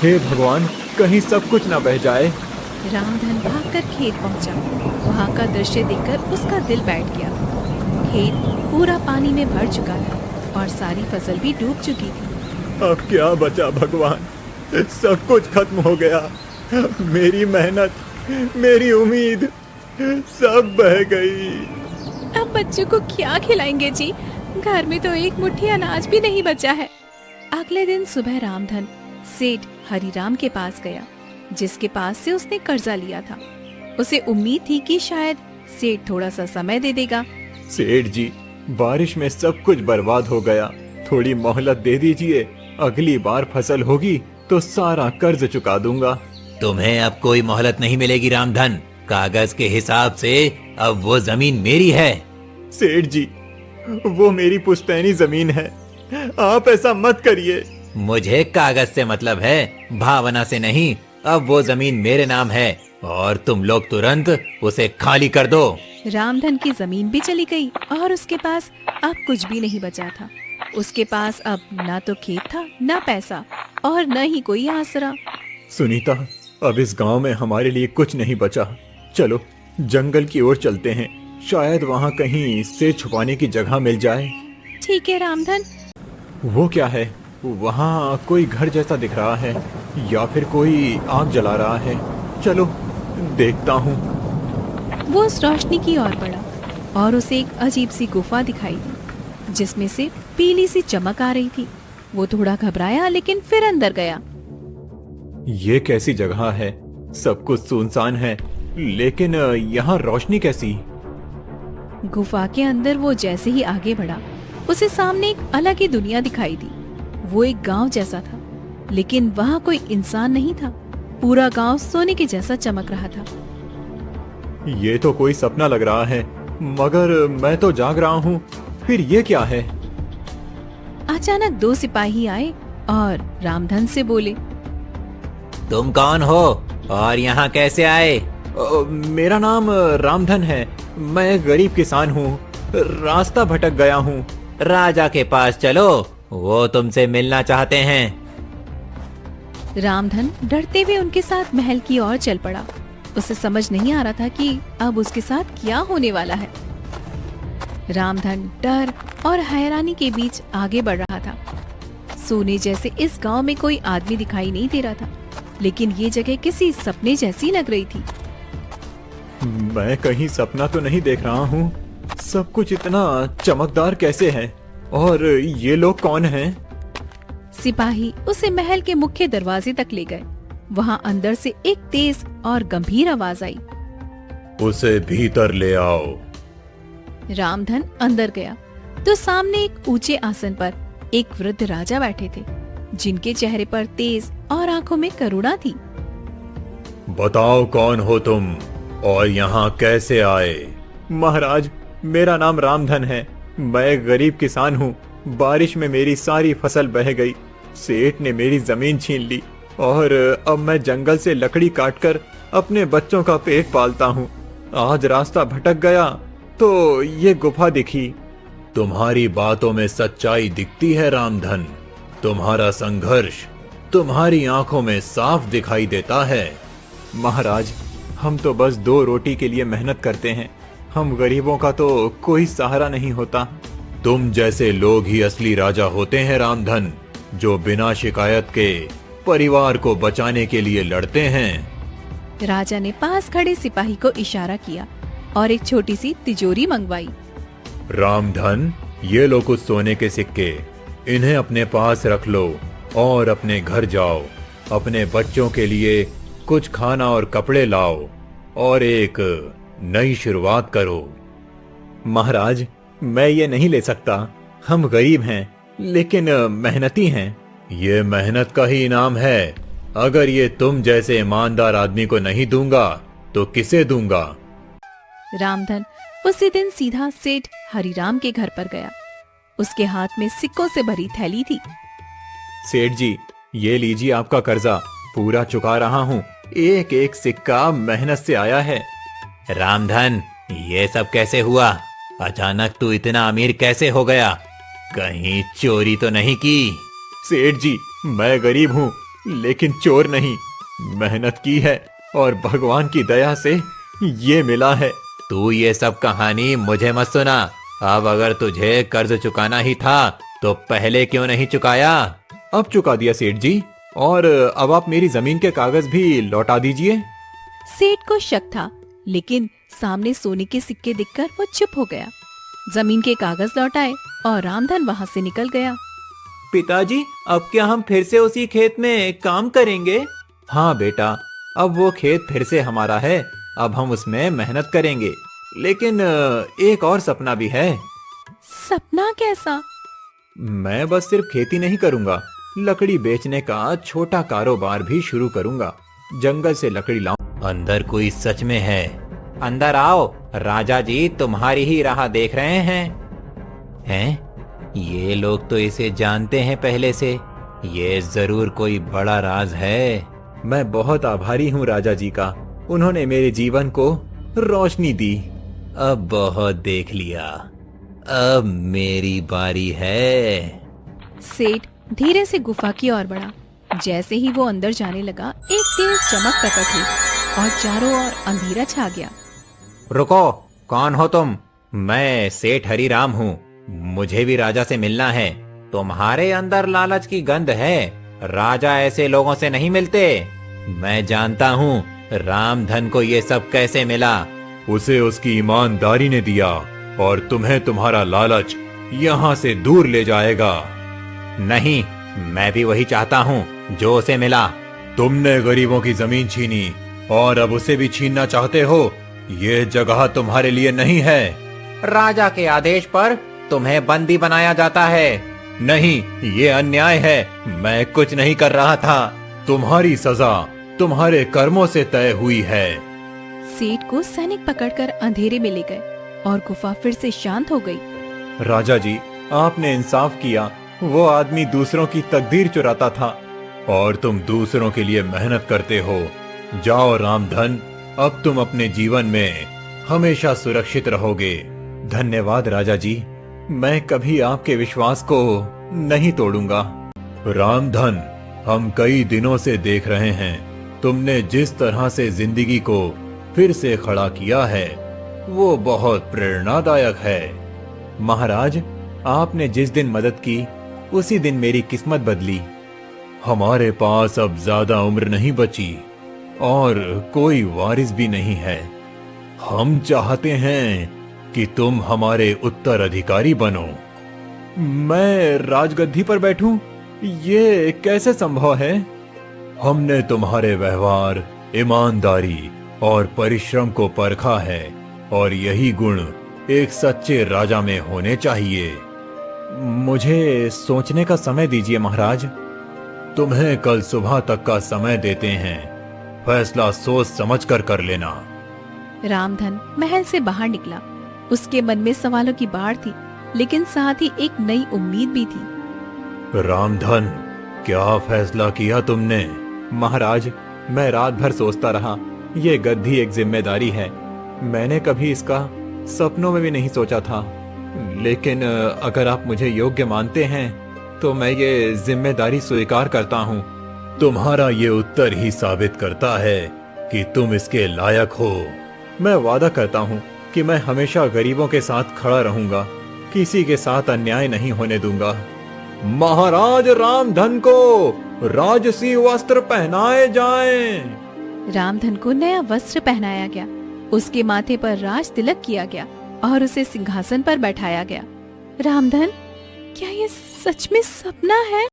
हे भगवान, कहीं सब कुछ ना बह जाए। रामधन भागकर खेत पहुंचा। वहां का दृश्य देखकर उसका दिल बैठ गया। खेत पूरा पानी में भर चुका था और सारी फसल भी डूब चुकी थी। अब क्या बचा भगवान, सब कुछ खत्म हो गया। मेरी मेहनत, मेरी उम्मीद सब बह गई। अब बच्चों को क्या खिलाएंगे जी? घर में तो एक मुट्ठी अनाज भी नहीं बचा है। अगले दिन सुबह रामधन सेठ हरिराम के पास गया, जिसके पास से उसने कर्जा लिया था। उसे उम्मीद थी कि शायद सेठ थोड़ा सा समय दे देगा। सेठ जी, बारिश में सब कुछ बर्बाद हो गया, थोड़ी मोहलत दे दीजिए। अगली बार फसल होगी तो सारा कर्ज चुका दूंगा। तुम्हें अब कोई मोहलत नहीं मिलेगी रामधन। कागज के हिसाब से अब वो जमीन मेरी है। सेठ जी, वो मेरी पुश्तैनी जमीन है, आप ऐसा मत करिए। मुझे कागज से मतलब है, भावना से नहीं। अब वो जमीन मेरे नाम है और तुम लोग तुरंत उसे खाली कर दो। रामधन की जमीन भी चली गई और उसके पास अब कुछ भी नहीं बचा था। उसके पास अब ना तो खेत था, ना पैसा और न ही कोई आसरा। सुनीता, अब इस गांव में हमारे लिए कुछ नहीं बचा। चलो जंगल की ओर चलते हैं, शायद वहाँ कहीं से छुपाने की जगह मिल जाए। ठीक है रामधन। वो क्या है? वहाँ कोई घर जैसा दिख रहा है या फिर कोई आग जला रहा है। चलो देखता हूँ। वो उस रोशनी की ओर बढ़ा और उसे एक अजीब सी गुफा दिखाई दी, जिसमें से पीली सी चमक आ रही थी। वो थोड़ा घबराया लेकिन फिर अंदर गया। ये कैसी जगह है? सब कुछ सुनसान है, लेकिन यहाँ रोशनी कैसी? गुफा के अंदर वो जैसे ही आगे बढ़ा, उसे सामने एक अलग ही दुनिया दिखाई दी। वो एक गांव जैसा था, लेकिन वहाँ कोई इंसान नहीं था। पूरा गांव सोने के जैसा चमक रहा था। ये तो कोई सपना लग रहा है, मगर मैं तो जाग रहा हूँ। फिर ये क्या है? अचानक दो सिपाही आए और रामधन से बोले, तुम कौन हो और यहाँ कैसे आए? मेरा नाम रामधन है, मैं गरीब किसान हूँ, रास्ता भटक गया हूँ। राजा के पास चलो, वो तुमसे मिलना चाहते हैं। रामधन डरते हुए उनके साथ महल की ओर चल पड़ा। उसे समझ नहीं आ रहा था कि अब उसके साथ क्या होने वाला है। रामधन डर और हैरानी के बीच आगे बढ़ रहा था। सोने जैसे इस गांव में कोई आदमी दिखाई नहीं दे रहा था, लेकिन ये जगह किसी सपने जैसी लग रही थी। मैं कहीं सपना तो नहीं देख रहा हूँ। सब कुछ इतना चमकदार कैसे है? और ये लोग कौन हैं? सिपाही उसे महल के मुख्य दरवाजे तक ले गए। वहाँ अंदर से एक तेज और गंभीर आवाज आई, उसे भीतर ले आओ। रामधन अंदर गया तो सामने एक ऊंचे आसन पर एक वृद्ध राजा बैठे थे, जिनके चेहरे पर तेज और आंखों में करुणा थी। बताओ कौन हो तुम और यहाँ कैसे आए? महाराज, मेरा नाम रामधन है, मैं गरीब किसान हूँ। बारिश में मेरी सारी फसल बह गई, सेठ ने मेरी जमीन छीन ली और अब मैं जंगल से लकड़ी काटकर अपने बच्चों का पेट पालता हूँ। आज रास्ता भटक गया तो ये गुफा दिखी। तुम्हारी बातों में सच्चाई दिखती है रामधन। तुम्हारा संघर्ष तुम्हारी आंखों में साफ दिखाई देता है। महाराज, हम तो बस 2 रोटी के लिए मेहनत करते हैं। हम गरीबों का तो कोई सहारा नहीं होता। तुम जैसे लोग ही असली राजा होते हैं रामधन, जो बिना शिकायत के परिवार को बचाने के लिए लड़ते हैं। राजा ने पास खड़े सिपाही को इशारा किया और एक छोटी सी तिजोरी मंगवाई। रामधन, ये लो कुछ सोने के सिक्के, इन्हें अपने पास रख लो और अपने घर जाओ। अपने बच्चों के लिए कुछ खाना और कपड़े लाओ और एक नई शुरुआत करो। महाराज, मैं ये नहीं ले सकता। हम गरीब हैं, लेकिन मेहनती हैं। ये मेहनत का ही इनाम है। अगर ये तुम जैसे ईमानदार आदमी को नहीं दूंगा तो किसे दूंगा? रामधन उसी दिन सीधा सेठ हरिराम के घर पर गया। उसके हाथ में सिक्कों से भरी थैली थी। सेठ जी, ये लीजिए आपका कर्जा, पूरा चुका रहा हूँ। एक एक सिक्का मेहनत से आया है। रामधन, ये सब कैसे हुआ? अचानक तू इतना अमीर कैसे हो गया? कहीं चोरी तो नहीं की? सेठ जी, मैं गरीब हूँ, लेकिन चोर नहीं, मेहनत की है और भगवान की दया से ये मिला है। तू ये सब कहानी मुझे मत सुना। अब अगर तुझे कर्ज चुकाना ही था तो पहले क्यों नहीं चुकाया? अब चुका दिया सेठ जी, और अब आप मेरी जमीन के कागज भी लौटा दीजिए। सेठ को शक था, लेकिन सामने सोने के सिक्के दिखकर वो चुप हो गया। जमीन के कागज लौटाए और रामधन वहाँ से निकल गया। पिताजी, अब क्या हम फिर से उसी खेत में काम करेंगे? हाँ बेटा, अब वो खेत फिर से हमारा है। अब हम उसमें मेहनत करेंगे, लेकिन एक और सपना भी है। सपना कैसा? मैं बस सिर्फ खेती नहीं करूंगा, लकड़ी बेचने का छोटा कारोबार भी शुरू करूंगा। जंगल से लकड़ी लाऊं। अंदर कोई सच में है? अंदर आओ, राजा जी तुम्हारी ही राह देख रहे हैं? ये लोग तो इसे जानते हैं पहले से। ये जरूर कोई बड़ा राज है। मैं बहुत आभारी हूँ राजा जी का, उन्होंने मेरे जीवन को रोशनी दी। अब बहुत देख लिया, अब मेरी बारी है। सेठ धीरे से गुफा की ओर बढ़ा। जैसे ही वो अंदर जाने लगा, एक तेज चमक प्रकट हुई और चारों ओर अंधेरा छा गया। रुको, कौन हो तुम? मैं सेठ हरिराम हूँ। मुझे भी राजा से मिलना है। तुम्हारे अंदर लालच की गंध है। राजा ऐसे लोगों से नहीं मिलते। मैं जानता हूँ रामधन को ये सब कैसे मिला। उसे उसकी ईमानदारी ने दिया, और तुम्हें तुम्हारा लालच यहाँ से दूर ले जाएगा। नहीं, मैं भी वही चाहता हूँ जो उसे मिला। तुमने गरीबों की जमीन छीनी और अब उसे भी छीनना चाहते हो। ये जगह तुम्हारे लिए नहीं है। राजा के आदेश पर तुम्हें बंदी बनाया जाता है। नहीं, ये अन्याय है। मैं कुछ नहीं कर रहा था। तुम्हारी सजा तुम्हारे कर्मों से तय हुई है। सेठ को सैनिक पकड़कर अंधेरे में ले गए और गुफा फिर से शांत हो गई। राजा जी, आपने इंसाफ किया। वो आदमी दूसरों की तकदीर चुराता था, और तुम दूसरों के लिए मेहनत करते हो। जाओ रामधन, अब तुम अपने जीवन में हमेशा सुरक्षित रहोगे। धन्यवाद राजा जी, मैं कभी आपके विश्वास को नहीं तोड़ूंगा। रामधन, हम कई दिनों से देख रहे हैं, तुमने जिस तरह से जिंदगी को फिर से खड़ा किया है, वो बहुत प्रेरणादायक है। महाराज, आपने जिस दिन मदद की, उसी दिन मेरी किस्मत बदली। हमारे पास अब ज्यादा उम्र नहीं बची और कोई वारिस भी नहीं है। हम चाहते हैं कि तुम हमारे उत्तराधिकारी बनो। मैं राजगद्दी पर बैठूं? ये कैसे संभव है? हमने तुम्हारे व्यवहार, ईमानदारी और परिश्रम को परखा है, और यही गुण एक सच्चे राजा में होने चाहिए। मुझे सोचने का समय दीजिए महाराज। तुम्हें कल सुबह तक का समय देते हैं। फैसला सोच समझकर कर लेना। रामधन महल से बाहर निकला। उसके मन में सवालों की बाढ़ थी, लेकिन साथ ही एक नई उम्मीद भी थी। रामधन, क्या फैसला किया तुमने? महाराज, मैं रात भर सोचता रहा। ये गद्दी एक जिम्मेदारी है। मैंने कभी इसका सपनों में भी नहीं सोचा था, लेकिन अगर आप मुझे योग्य मानते हैं तो मैं ये जिम्मेदारी स्वीकार करता हूँ। तुम्हारा ये उत्तर ही साबित करता है कि तुम इसके लायक हो। मैं वादा करता हूँ कि मैं हमेशा गरीबों के साथ खड़ा रहूंगा, किसी के साथ अन्याय नहीं होने दूंगा। महाराज रामधन को राजसी वस्त्र पहनाए जाएं। रामधन को नया वस्त्र पहनाया गया, उसके माथे पर राज तिलक किया गया और उसे सिंहासन पर बैठाया गया। रामधन, क्या ये सच में सपना है?